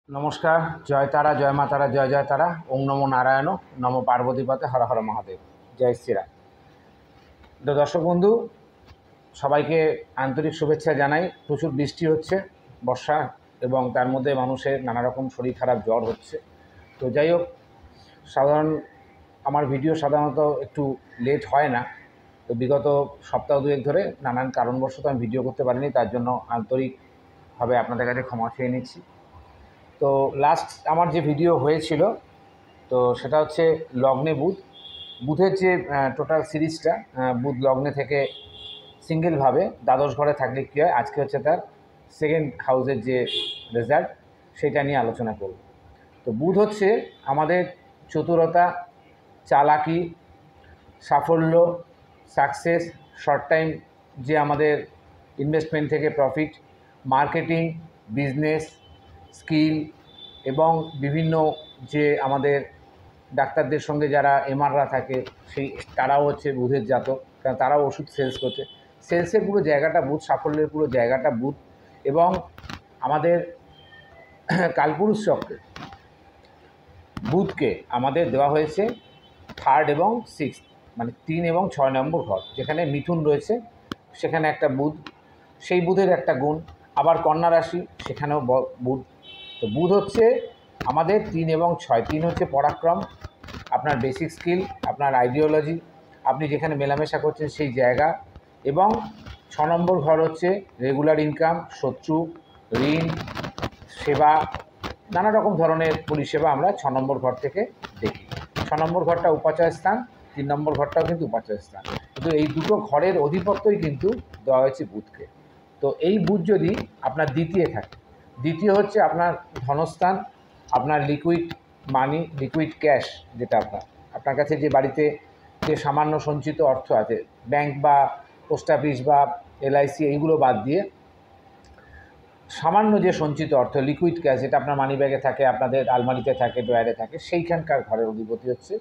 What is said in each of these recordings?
নমস্কার। জয় তারা, জয় মা তারা, জয় জয় তারা। ওং নমো নারায়ণ, নমো পার্বতীপতে, হর হর মহাদেব, জয় শ্রীরাম। তো দর্শক বন্ধু, সবাইকে আন্তরিক শুভেচ্ছা জানাই। প্রচুর বৃষ্টি হচ্ছে, বর্ষা, এবং তার মধ্যে মানুষের নানা রকম শরীর খারাপ, জ্বর হচ্ছে। তো যাই হোক, আমার ভিডিও সাধারণত একটু লেট হয় না। তো বিগত সপ্তাহ দুয়েক ধরে নানান কারণবশত আমি ভিডিও করতে পারিনি, তার জন্য আন্তরিকভাবে আপনাদের কাছে ক্ষমা চেয়ে নিচ্ছি। তো লাস্ট আমার যে ভিডিও হয়েছিল, তো সেটা হচ্ছে লগ্নে বুধের যে টোটাল সিরিজটা, বুধ লগ্নে থেকে সিঙ্গেলভাবে দ্বাদশ ঘরে থাকলে কী হয়, আজকে হচ্ছে তার সেকেন্ড হাউসের যে রেজাল্ট, সেটা নিয়ে আলোচনা করব। তো বুধ হচ্ছে আমাদের চতুরতা, চালাকি, সাফল্য, সাকসেস, শর্ট টাইম যে আমাদের ইনভেস্টমেন্ট থেকে প্রফিট, মার্কেটিং, বিজনেস, স্কিল, এবং বিভিন্ন যে আমাদের ডাক্তারদের সঙ্গে যারা এমআররা থাকে, তারাও হচ্ছে বুধের জাতক, কারণ তারাও ওষুধ সেলস করছে। সেলসের পুরো জায়গাটা বুধ, সাফল্যের পুরো জায়গাটা বুধ। এবং আমাদের কালপুরুষ চক্রে বুধকে আমাদের দেওয়া হয়েছে থার্ড এবং সিক্সথ, মানে 3 এবং 6 নম্বর ঘর। যেখানে মিথুন রয়েছে সেখানে একটা বুধ, সেই বুধের একটা গুণ। আবার কন্যা রাশি, সেখানেও বুধ। তো বুধ হচ্ছে আমাদের 3 এবং 6। 3 হচ্ছে পরাক্রম, আপনার বেসিক স্কিল, আপনার আইডিওলজি, আপনি যেখানে মেলামেশা করছেন সেই জায়গা। এবং 6 নম্বর ঘর হচ্ছে রেগুলার ইনকাম, শত্রু, ঋণ, সেবা, নানা রকম ধরনের পরিষেবা আমরা 6 নম্বর ঘর থেকে দেখি। 6 নম্বর ঘরটা উপাচয় স্থান, 3 নম্বর ঘরটাও কিন্তু উপাচয় স্থান। কিন্তু এই দুটো ঘরের অধিপত্যই কিন্তু দেওয়া হয়েছে বুধকে। তো এই বুধ যদি আপনার দ্বিতীয় থাকে, দ্বিতীয় হচ্ছে আপনার ধনস্থান, আপনার লিকুইড মানি, লিকুইড ক্যাশ, যেটা আপনার কাছে যে বাড়িতে যে সামান্য সঞ্চিত অর্থ আছে, ব্যাংক বা পোস্ট অফিস বা এলআইসি এইগুলো বাদ দিয়ে সামান্য যে সঞ্চিত অর্থ, লিকুইড ক্যাশ, যেটা আপনার মানি ব্যাগে থাকে, আপনাদের আলমারিতে থাকে, ড্রয়ারে থাকে, সেইখানকার ঘরের অধিপতি হচ্ছে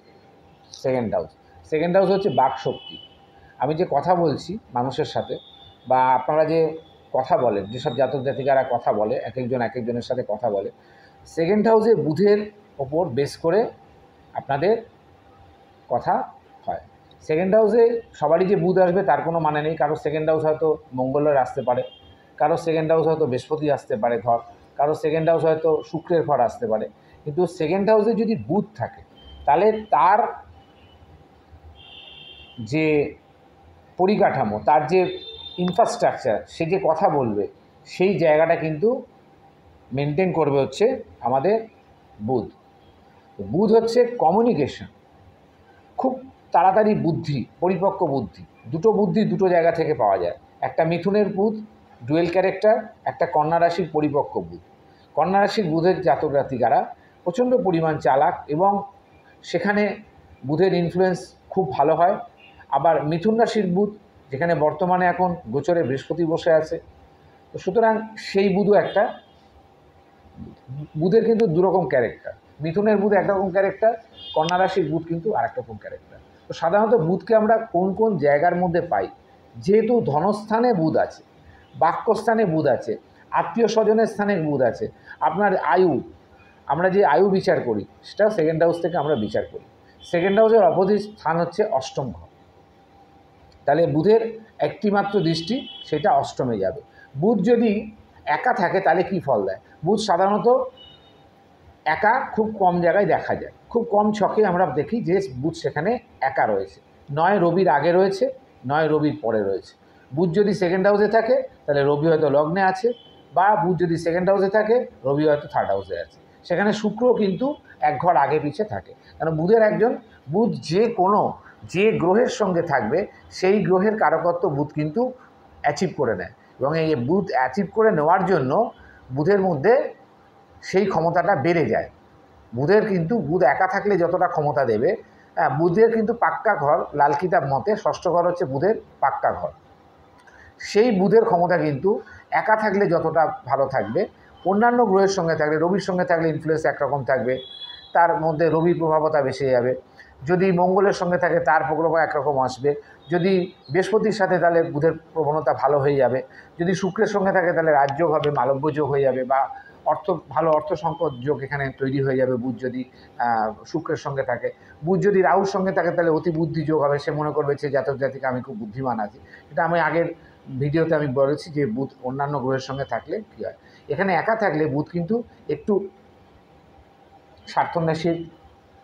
সেকেন্ড হাউস। সেকেন্ড হাউস হচ্ছে বাকশক্তি। আমি যে কথা বলছি মানুষের সাথে, বা আপনারা যে কথা বলেন, যেসব জাতক জাতিকারা কথা বলে, এক একজনের সাথে কথা বলে, সেকেন্ড হাউসে বুধের ওপর বেস করে আপনাদের কথা হয়। সেকেন্ড হাউসে সবারই যে বুধ আসবে তার কোনো মানে নেই। কারো সেকেন্ড হাউস হয়তো মঙ্গলের আসতে পারে, কারো সেকেন্ড হাউস হয়তো বৃহস্পতি আসতে পারে ঘর, কারো সেকেন্ড হাউস হয়তো শুক্রের ঘর আসতে পারে। কিন্তু সেকেন্ড হাউসে যদি বুধ থাকে, তাহলে তার যে পরিকাঠামো, তার যে ইনফ্রাস্ট্রাকচার, সে যে কথা বলবে, সেই জায়গাটা কিন্তু মেনটেন করবে হচ্ছে আমাদের বুধ। বুধ হচ্ছে কমিউনিকেশন, খুব তাড়াতাড়ি বুদ্ধি, পরিপক্ক বুদ্ধি। দুটো বুদ্ধি দুটো জায়গা থেকে পাওয়া যায়। একটা মিথুনের বুধ, ডুয়েল ক্যারেক্টার, একটা কন্যা রাশির পরিপক্ক বুধ। কন্যা রাশির বুধের জাতক জাতিকারা প্রচণ্ড পরিমাণ চালাক, এবং সেখানে বুধের ইনফ্লুয়েন্স খুব ভালো হয়। আবার মিথুন রাশির বুধ, যেখানে বর্তমানে এখন গোচরে বৃহস্পতি বসে আছে, তো সুতরাং সেই বুধও একটা। বুধের কিন্তু দুরকম ক্যারেক্টার, মিথুনের বুধ একরকম ক্যারেক্টার, কন্যা রাশির বুধ কিন্তু আরেক রকম ক্যারেক্টার। তো সাধারণত বুধকে আমরা কোন কোন জায়গার মধ্যে পাই? যেহেতু ধনস্থানে বুধ আছে, বাক্যস্থানে বুধ আছে, আত্মীয় স্বজনের স্থানে বুধ আছে, আপনার আয়ু, আমরা যে আয়ু বিচার করি সেটা সেকেন্ড হাউস থেকে আমরা বিচার করি। সেকেন্ড হাউসের অপোজিট স্থান হচ্ছে অষ্টম ঘর। তাহলে বুধের একটি মাত্র দৃষ্টি, সেটা অষ্টমে যাবে। বুধ যদি একা থাকে তাহলে কি ফল দেয়? বুধ সাধারণত একা খুব কম জায়গায় দেখা যায়, খুব কম ছকে আমরা দেখি যে বুধ সেখানে একা রয়েছে। নয় রবির আগে রয়েছে, নয় রবির পরে রয়েছে। বুধ যদি সেকেন্ড হাউসে থাকে তাহলে রবি হয়তো লগ্নে আছে, বা বুধ যদি সেকেন্ড হাউসে থাকে রবি হয়তো থার্ড হাউসে আছে। সেখানে শুক্রও কিন্তু এক ঘর আগে পিছে থাকে। কারণ বুধ যে গ্রহের সঙ্গে থাকবে সেই গ্রহের কারকত্ব বুধ কিন্তু অ্যাচিভ করে নেয়। এবং এই বুধ অ্যাচিভ করে নেওয়ার জন্য বুধের মধ্যে সেই ক্ষমতাটা বেড়ে যায়। বুধ একা থাকলে যতটা ক্ষমতা দেবে, বুধের কিন্তু পাক্কা ঘর, লাল কিতাব মতে ষষ্ঠ ঘর হচ্ছে বুধের পাক্কা ঘর। সেই বুধের ক্ষমতা কিন্তু একা থাকলে যতটা ভালো থাকবে, অন্যান্য গ্রহের সঙ্গে থাকলে, রবির সঙ্গে থাকলে ইনফ্লুয়েন্স একরকম থাকবে, তার মধ্যে রবির প্রভাবতা বেশি যাবে। যদি মঙ্গলের সঙ্গে থাকে তার প্রভাব একরকম আসবে। যদি বৃহস্পতির সাথে তাহলে বুধের প্রবণতা ভালো হয়ে যাবে। যদি শুক্রের সঙ্গে থাকে তাহলে রাজযোগ হবে, মালব্য যোগ হয়ে যাবে, বা ভালো অর্থ সংকট যোগ এখানে তৈরি হয়ে যাবে বুধ যদি শুক্রের সঙ্গে থাকে। বুধ যদি রাহুর সঙ্গে থাকে তাহলে অতি বুদ্ধি যোগ হবে, সে মনে করবে যে জাতক জাতিকা আমি খুব বুদ্ধিমান আছি। এটা আমি আগের ভিডিওতে আমি বলেছি যে বুধ অন্যান্য গ্রহের সঙ্গে থাকলে কী হয়। এখানে একা থাকলে বুধ কিন্তু একটু স্বার্থন্বেষীর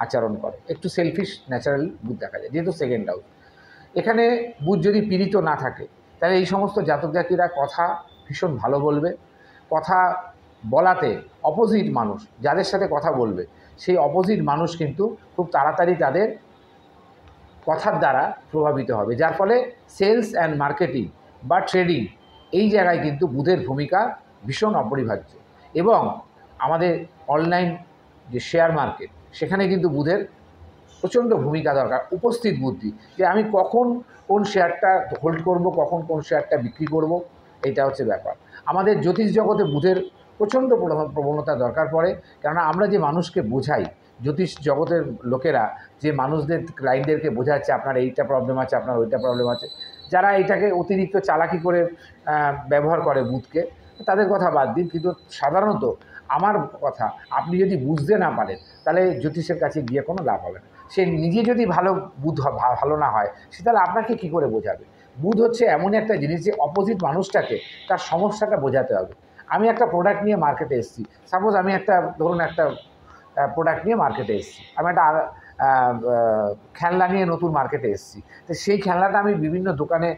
আচরণ করে, একটু সেলফিশ ন্যাচারাল বুধ দেখা যায়, যেহেতু সেকেন্ড হাউস। এখানে বুধ যদি পীড়িত না থাকে তাহলে এই সমস্ত জাতক জাতিরা কথা ভীষণ ভালো বলবে। কথা বলাতে অপোজিট মানুষ যাদের সাথে কথা বলবে সেই অপোজিট মানুষ কিন্তু খুব তাড়াতাড়ি তাদের কথার দ্বারা প্রভাবিত হবে, যার ফলে সেলস অ্যান্ড মার্কেটিং বা ট্রেডিং এই জায়গায় কিন্তু বুধের ভূমিকা ভীষণ অপরিহার্য। এবং আমাদের অনলাইন যে শেয়ার মার্কেট সেখানে কিন্তু বুধের প্রচণ্ড ভূমিকা দরকার, উপস্থিত বুদ্ধি, যে আমি কখন কোন শেয়ারটা হোল্ড করব, কখন কোন শেয়ারটা বিক্রি করব, এইটা হচ্ছে ব্যাপার। আমাদের জ্যোতিষ জগতে বুধের প্রচণ্ড প্রবণতা দরকার পড়ে, কেননা আমরা যে মানুষকে বোঝাই, জ্যোতিষ জগতের লোকেরা যে মানুষদের ক্লায়েন্টদেরকে বোঝাচ্ছে আপনার এইটা প্রবলেম আছে, আপনার ওইটা প্রবলেম আছে, যারা এইটাকে অতিরিক্ত চালাকি করে ব্যবহার করে বুধকে, তাদের কথা বাদ দিন। কিন্তু সাধারণত আমার কথা, আপনি যদি বুঝতে না পারেন তাহলে জ্যোতিষের কাছে গিয়ে কোনো লাভ হবে না। সে নিজে যদি ভালো না হয়, সে তাহলে আপনাকে কী করে বোঝাবে। বুধ হচ্ছে এমন একটা জিনিস যে অপোজিট মানুষটাকে তার সমস্যাটা বোঝাতে হবে। আমি একটা প্রোডাক্ট নিয়ে মার্কেটে এসেছি, সাপোজ আমি ধরুন একটা প্রোডাক্ট নিয়ে মার্কেটে এসেছি, আমি একটা খেলনা নিয়ে নতুন মার্কেটে এসেছি। তো সেই খেলনাটা আমি বিভিন্ন দোকানে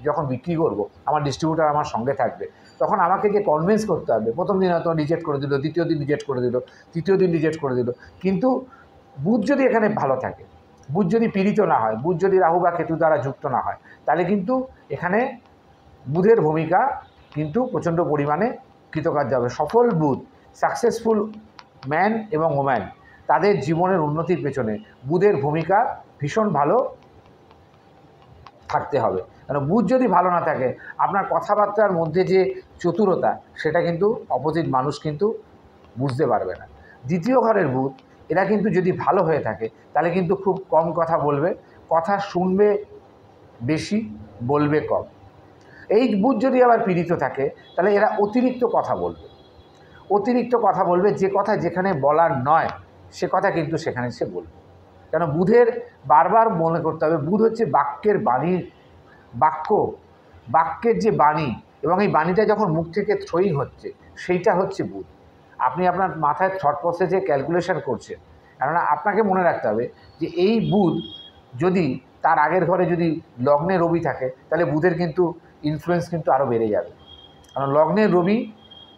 যখন বিক্রি করব, আমার ডিস্ট্রিবিউটার আমার সঙ্গে থাকবে, তখন আমাকে যে কনভিন্স করতে হবে, প্রথম দিন হয়তো রিজেক্ট করে দিল, দ্বিতীয় দিন রিজেক্ট করে দিল, তৃতীয় দিন রিজেক্ট করে দিল। কিন্তু বুধ যদি এখানে ভালো থাকে, বুধ যদি পীড়িত না হয়, বুধ যদি রাহু বা কেতু দ্বারা যুক্ত না হয়, তাহলে কিন্তু এখানে বুধের ভূমিকা কিন্তু প্রচণ্ড পরিমাণে কৃতকার্য হবে। সফল বুধ, সাকসেসফুল ম্যান এবং ওম্যান, তাদের জীবনের উন্নতির পেছনে বুধের ভূমিকা ভীষণ ভালো থাকতে হবে। কারণ বুধ যদি ভালো না থাকে, আপনার কথাবার্তার মধ্যে যে চতুরতা, সেটা কিন্তু অপোজিট মানুষ কিন্তু বুঝতে পারবে না। দ্বিতীয় ঘরের বুধ, এরা কিন্তু যদি ভালো হয়ে থাকে তাহলে কিন্তু খুব কম কথা বলবে, কথা শুনবে বেশি, বলবে কম। এই বুধ যদি আবার পীড়িত থাকে তাহলে এরা অতিরিক্ত কথা বলবে, যে কথা যেখানে বলার নয় সে কথা কিন্তু সেখানে সে বলবে। কেন বুধের বারবার মনে করতে হবে, বুধ হচ্ছে বাক্যের যে বাণী, এবং এই বাণীটা যখন মুখ থেকে থ্রোয়িং হচ্ছে, সেইটা হচ্ছে বুধ। আপনি আপনার মাথায় থট প্রসেসে ক্যালকুলেশন করছেন, কেননা আপনাকে মনে রাখতে হবে যে এই বুধ যদি তার আগের ঘরে যদি লগ্নে রবি থাকে, তাহলে বুধের কিন্তু ইনফ্লুয়েন্স কিন্তু আরও বেড়ে যাবে। কারণ লগ্নের রবি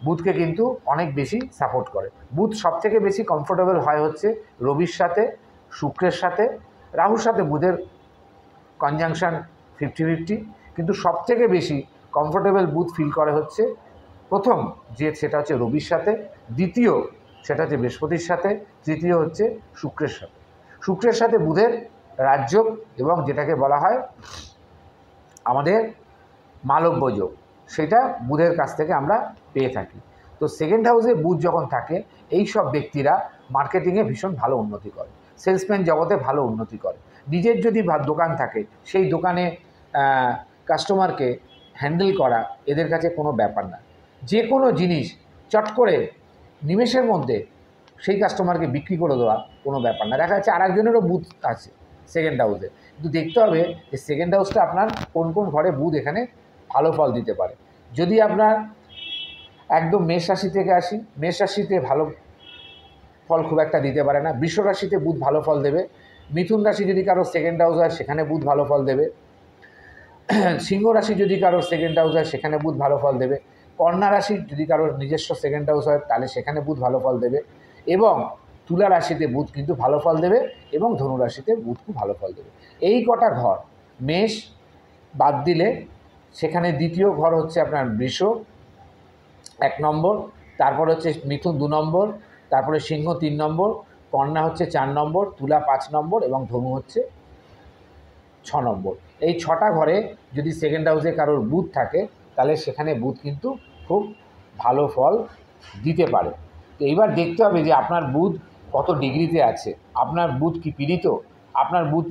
বুধকে কিন্তু অনেক বেশি সাপোর্ট করে। বুধ সবথেকে বেশি কমফোর্টেবল হয় হচ্ছে রবির সাথে, শুক্রের সাথে, রাহুর সাথে বুধের কনজাংশন 50-50, কিন্তু সবথেকে বেশি কমফোর্টেবল বুধ ফিল করে হচ্ছে প্রথম সেটা হচ্ছে রবির সাথে, দ্বিতীয় সেটা হচ্ছে বৃহস্পতির সাথে, তৃতীয় হচ্ছে শুক্রের সাথে বুধের রাজযোগ, এবং যেটাকে বলা হয় আমাদের মালব্য যোগ, সেটা বুধের কাছ থেকে আমরা পেয়ে থাকি। তো সেকেন্ড হাউসে বুধ যখন থাকে, এই সব ব্যক্তিরা মার্কেটিংয়ে ভীষণ ভালো উন্নতি করে, সেলসম্যান জগতে ভালো উন্নতি করে। নিজের যদি দোকান থাকে, সেই দোকানে কাস্টমারকে হ্যান্ডেল করা এদের কাছে কোনো ব্যাপার না। যে কোনো জিনিস চট করে নিমেষের মধ্যে সেই কাস্টমারকে বিক্রি করে দেওয়া কোনো ব্যাপার না। দেখা যাচ্ছে আরেকজনেরও বুধ আছে সেকেন্ড হাউসে, কিন্তু দেখতে হবে যে সেকেন্ড হাউসটা আপনার কোন কোন ঘরে বুধ এখানে ভালো ফল দিতে পারে। যদি আপনার একদম মেষ রাশি থেকে আসি, মেষ রাশিতে ভালো ফল খুব একটা দিতে পারে না। বৃষ রাশিতে বুধ ভালো ফল দেবে। মিথুন রাশি যদি কারো সেকেন্ড হাউস হয়, সেখানে বুধ ভালো ফল দেবে। সিংহ রাশি যদি কারোর সেকেন্ড হাউস হয়, সেখানে বুধ ভালো ফল দেবে। কন্যা রাশি যদি কারোর নিজস্ব সেকেন্ড হাউস হয়, তাহলে সেখানে বুধ ভালো ফল দেবে। এবং তুলা রাশিতে বুধ কিন্তু ভালো ফল দেবে, এবং ধনু রাশিতে বুধ খুব ভালো ফল দেবে। এই কটা ঘর, মেষ বাদ দিলে সেখানে দ্বিতীয় ঘর হচ্ছে আপনার বৃষ 1 নম্বর, তারপর হচ্ছে মিথুন 2 নম্বর, তারপরে সিংহ 3 নম্বর, কন্যা হচ্ছে 4 নম্বর, তুলা 5 নম্বর এবং ধনু হচ্ছে 6 নম্বর। এই 6টা ঘরে যদি সেকেন্ড হাউসে কারোর বুধ থাকে, তাহলে সেখানে বুধ কিন্তু খুব ভালো ফল দিতে পারে। তো এইবার দেখতে হবে যে আপনার বুধ কত ডিগ্রিতে আছে, আপনার বুধ কি পীড়িত, আপনার বুধ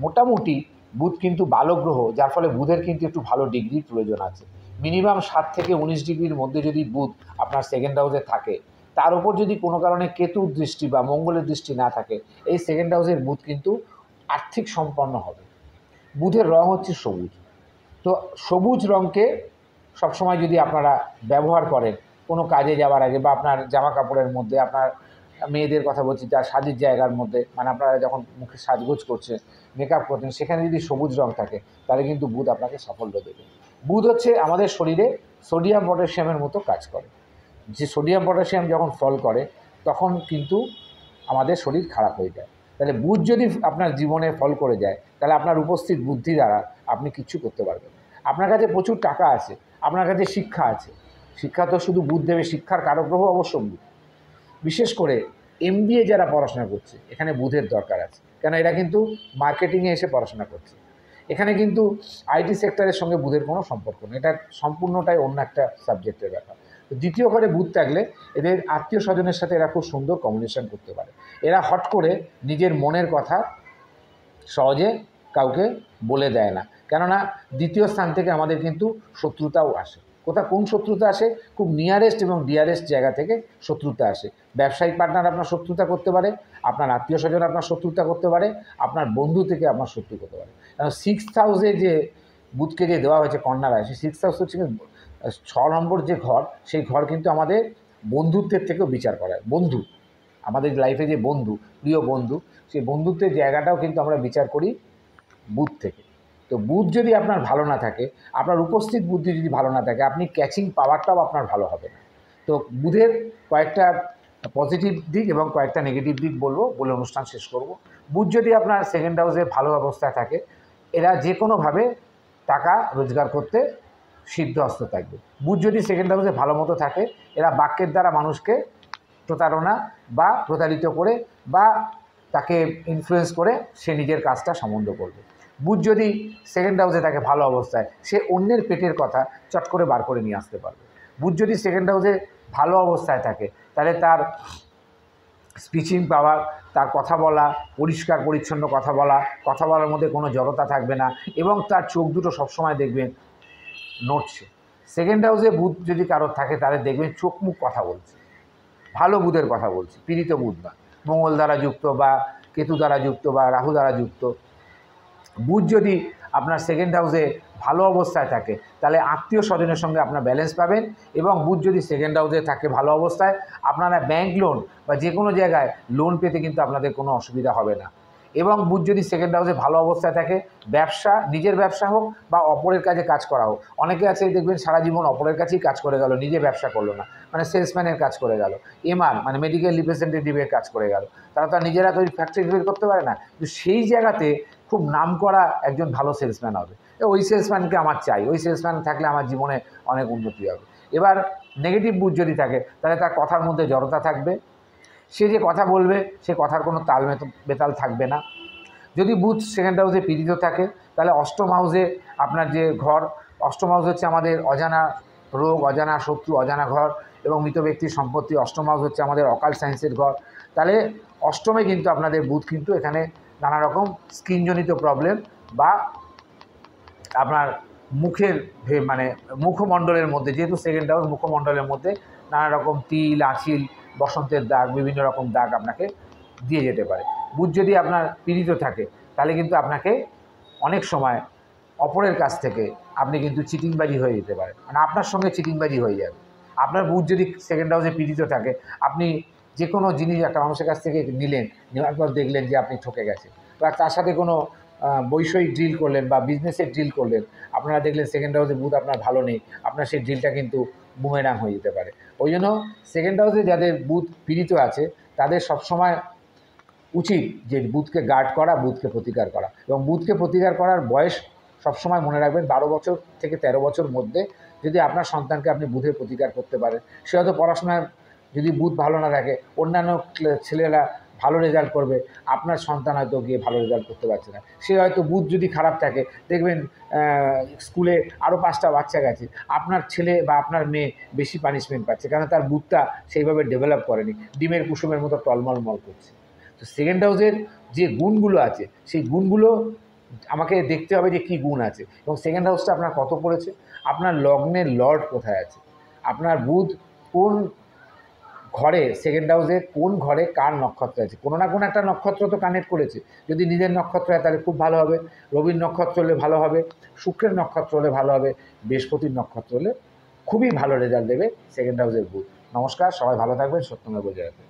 মোটামুটি বুধ কিন্তু বালক গ্রহ, যার ফলে বুধের কিন্তু একটু ভালো ডিগ্রির প্রয়োজন আছে। মিনিমাম 7 থেকে 19 ডিগ্রির মধ্যে যদি বুধ আপনার সেকেন্ড হাউসে থাকে, তার উপর যদি কোনো কারণে কেতুর দৃষ্টি বা মঙ্গলের দৃষ্টি না থাকে, এই সেকেন্ড হাউসের বুধ কিন্তু আর্থিক সম্পন্ন হবে। বুধের রং হচ্ছে সবুজ। তো সবুজ রঙকে সবসময় যদি আপনারা ব্যবহার করেন কোনো কাজে যাওয়ার আগে, বা আপনার জামা কাপড়ের মধ্যে, আপনার মেয়েদের কথা বলছি, তার সাজের জায়গার মধ্যে, মানে আপনারা যখন মুখে সাজগোজ করছেন, মেকআপ করছেন, সেখানে যদি সবুজ রং থাকে তাহলে কিন্তু বুধ আপনাকে সাফল্য দেবে। বুধ হচ্ছে আমাদের শরীরে সোডিয়াম পটাশিয়ামের মতো কাজ করে। যে সোডিয়াম পটাশিয়াম যখন ফল করে তখন কিন্তু আমাদের শরীর খারাপ হয়ে যায়। তাহলে বুধ যদি আপনার জীবনে ফল করে যায়, তাহলে আপনার উপস্থিত বুদ্ধি দ্বারা আপনি কিচ্ছু করতে পারবেন। আপনার কাছে প্রচুর টাকা আছে, আপনার কাছে শিক্ষা আছে, শিক্ষা তো শুধু বুধ দেবে, শিক্ষার কারক গ্রহ অবশ্য বুধ। বিশেষ করে MBA যারা পড়াশোনা করছে, এখানে বুধের দরকার আছে, কেন এরা কিন্তু মার্কেটিংয়ে এসে পড়াশোনা করছে। এখানে কিন্তু IT সেক্টরের সঙ্গে বুধের কোনো সম্পর্ক নেই, এটা সম্পূর্ণটাই অন্য একটা সাবজেক্টের ব্যাপার। তো দ্বিতীয় ঘরে বুধ থাকলে এদের আত্মীয় স্বজনের সাথে এরা খুব সুন্দর কমিউনিকেশন করতে পারে। এরা হট করে নিজের মনের কথা সহজে কাউকে বলে দেয় না, কেননা দ্বিতীয় স্থান থেকে আমাদের কিন্তু শত্রুতাও আসে। কোন শত্রুতা আসে? খুব নিয়ারেস্ট এবং ডিয়ারেস্ট জায়গা থেকে শত্রুতা আসে। ব্যবসায়িক পার্টনার আপনার শত্রুতা করতে পারে, আপনার আত্মীয় স্বজন আপনার শত্রুতা করতে পারে, আপনার বন্ধু থেকে আপনার শত্রু করতে পারে। কারণ 6th হাউসে যে বুধকে যে দেওয়া হয়েছে কন্যা রাশি, 6th হাউস হচ্ছে 6 নম্বর যে ঘর, সেই ঘর কিন্তু আমাদের বন্ধুত্বের থেকেও বিচার করায়। বন্ধু, আমাদের লাইফে যে বন্ধু, প্রিয় বন্ধু, সেই বন্ধুত্বের জায়গাটাও কিন্তু আমরা বিচার করি বুধ থেকে। তো বুধ যদি আপনার ভালো না থাকে, আপনার উপস্থিত বুদ্ধি যদি ভালো না থাকে, আপনি ক্যাচিং পাওয়ারটাও আপনার ভালো হবে না। তো বুধের কয়েকটা পজিটিভ দিক এবং কয়েকটা নেগেটিভ দিক বলে অনুষ্ঠান শেষ করব। বুধ যদি আপনার সেকেন্ড হাউসে ভালো অবস্থায় থাকে, এরা যে কোনোভাবে টাকা রোজগার করতে সিদ্ধহস্ত থাকবে। বুধ যদি সেকেন্ড হাউসে ভালো মতো থাকে, এরা বাক্যের দ্বারা মানুষকে প্রতারণা বা প্রতারিত করে বা তাকে ইনফ্লুয়েন্স করে সে নিজের কাজটা সম্বন্ধ করবে। বুধ যদি সেকেন্ড হাউসে থাকে ভালো অবস্থায়, সে অন্যের পেটের কথা চট করে বার করে নিয়ে আসতে পারবে। বুধ যদি সেকেন্ড হাউসে ভালো অবস্থায় থাকে, তাহলে তার স্পিচিং পাওয়ার, তার কথা বলা, পরিষ্কার পরিচ্ছন্ন কথা বলার মধ্যে কোনো জড়তা থাকবে না, এবং তার চোখ দুটো সবসময় দেখবেন নড়ছে। সেকেন্ড হাউসে বুধ যদি কারোর থাকে, তাহলে দেখবেন চোখ মুখ কথা বলছে, ভালো বুধের কথা বলছি, পীড়িত বুধ না, মঙ্গল দ্বারা যুক্ত বা কেতু দ্বারা যুক্ত বা রাহু দ্বারা যুক্ত। বুধ যদি আপনার সেকেন্ড হাউসে ভালো অবস্থায় থাকে, তাহলে আত্মীয় স্বজনের সঙ্গে আপনার ব্যালেন্স পাবেন। এবং বুধ যদি সেকেন্ড হাউসে থাকে ভালো অবস্থায়, আপনারা ব্যাংক লোন বা যে কোনো জায়গায় লোন পেতে কিন্তু আপনাদের কোনো অসুবিধা হবে না। এবং বুধ যদি সেকেন্ড হাউসে ভালো অবস্থায় থাকে, ব্যবসা, নিজের ব্যবসা হোক বা অপরের কাজে কাজ করা হোক, অনেকে আছে দেখবেন সারা জীবন অপরের কাছেই কাজ করে গেল, নিজে ব্যবসা করলো না, মানে সেলসম্যানের কাজ করে গেল, MR মানে মেডিকেল রিপ্রেজেন্টেটিভের কাজ করে গেল, তারা তো নিজেরা তো ফ্যাক্টরি তৈরি করতে পারে না, কিন্তু সেই জায়গাতে খুব নামকরা একজন ভালো সেলসম্যান হবে। ওই সেলসম্যানকে আমার চাই, ওই সেলসম্যান থাকলে আমার জীবনে অনেক উন্নতি হবে। এবার নেগেটিভ বুধ যদি থাকে, তাহলে তার কথার মধ্যে জড়তা থাকবে, সে যে কথা বলবে সে কথার কোনো তাল বেতাল থাকবে না। যদি বুধ সেকেন্ড হাউসে পীড়িত থাকে, তাহলে অষ্টম হাউসে আপনার যে ঘর, অষ্টম হাউস হচ্ছে আমাদের অজানা রোগ, অজানা শত্রু, অজানা ঘর এবং মৃত ব্যক্তির সম্পত্তি। অষ্টম হাউস হচ্ছে আমাদের অকাল সায়েন্সের ঘর। তাহলে অষ্টমে কিন্তু আপনাদের বুধ কিন্তু এখানে নানা রকম স্কিনজনিত প্রবলেম বা আপনার মুখের মানে মুখমণ্ডলের মধ্যে, যেহেতু সেকেন্ড হাউস, মুখমণ্ডলের মধ্যে নানা রকম তিল, আঁচিল, বসন্তের দাগ, বিভিন্ন রকম দাগ আপনাকে দিয়ে যেতে পারে। বুধ যদি আপনার পীড়িত থাকে, তাহলে কিন্তু আপনাকে অনেক সময় অপরের কাছ থেকে আপনি কিন্তু চিটিংবাজি হয়ে যেতে পারে, মানে আপনার সঙ্গে চিটিংবাজি হয়ে যাবে। আপনার বুধ যদি সেকেন্ড হাউসে পীড়িত থাকে, আপনি যে কোনো জিনিস একটা মানুষের কাছ থেকে নিলেন, নেওয়ার পর দেখলেন যে আপনি ঠকে গেছেন, বা তার সাথে কোনো বৈষয়িক ডিল করলেন বা বিজনেসের ডিল করলেন, আপনারা দেখলেন সেকেন্ড হাউসে বুধ আপনার ভালো নেই, আপনার সেই ডিলটা কিন্তু বুমেরাং হয়ে যেতে পারে। ওই জন্য সেকেন্ড হাউসে যাদের বুধ পীড়িত আছে, তাদের সবসময় উচিত যে বুধকে গার্ড করা, বুধকে প্রতিকার করা। এবং বুধকে প্রতিকার করার বয়স সবসময় মনে রাখবেন 12 বছর থেকে 13 বছর মধ্যে যদি আপনার সন্তানকে আপনি বুধের প্রতিকার করতে পারেন। সে হয়তো পড়াশোনায় যদি বুধ ভালো না থাকে, অন্যান্য ছেলেরা ভালো রেজাল্ট করবে, আপনার সন্তান হয়তো গিয়ে ভালো রেজাল্ট করতে পারছে না। সে হয়তো বুধ যদি খারাপ থাকে, দেখবেন স্কুলে আরও 5টা বাচ্চা গেছে, আপনার ছেলে বা আপনার মেয়ে বেশি পানিশমেন্ট পাচ্ছে, কারণ তার বুধটা সেইভাবে ডেভেলপ করেনি, ডিমের কুসুমের মতো টলমলমল করছে। তো সেকেন্ড হাউসের যে গুণগুলো আছে, সেই গুণগুলো আমাকে দেখতে হবে যে কী গুণ আছে, এবং সেকেন্ড হাউসটা আপনার কত পড়েছে, আপনার লগ্নের লর্ড কোথায় আছে, আপনার বুধ কোন ঘরে, সেকেন্ড হাউসে কোন ঘরে কার নক্ষত্র আছে, কোনো না কোনো একটা নক্ষত্র তো কানেক্ট করেছে। যদি নিজের নক্ষত্র হয় তাহলে খুব ভালো হবে, রবির নক্ষত্র হলে ভালো হবে, শুক্রের নক্ষত্র হলে ভালো হবে, বৃহস্পতির নক্ষত্র হলে খুবই ভালো রেজাল্ট দেবে সেকেন্ড হাউসের বুধ। নমস্কার, সবাই ভালো থাকবেন, সত্যমেব জয়তে।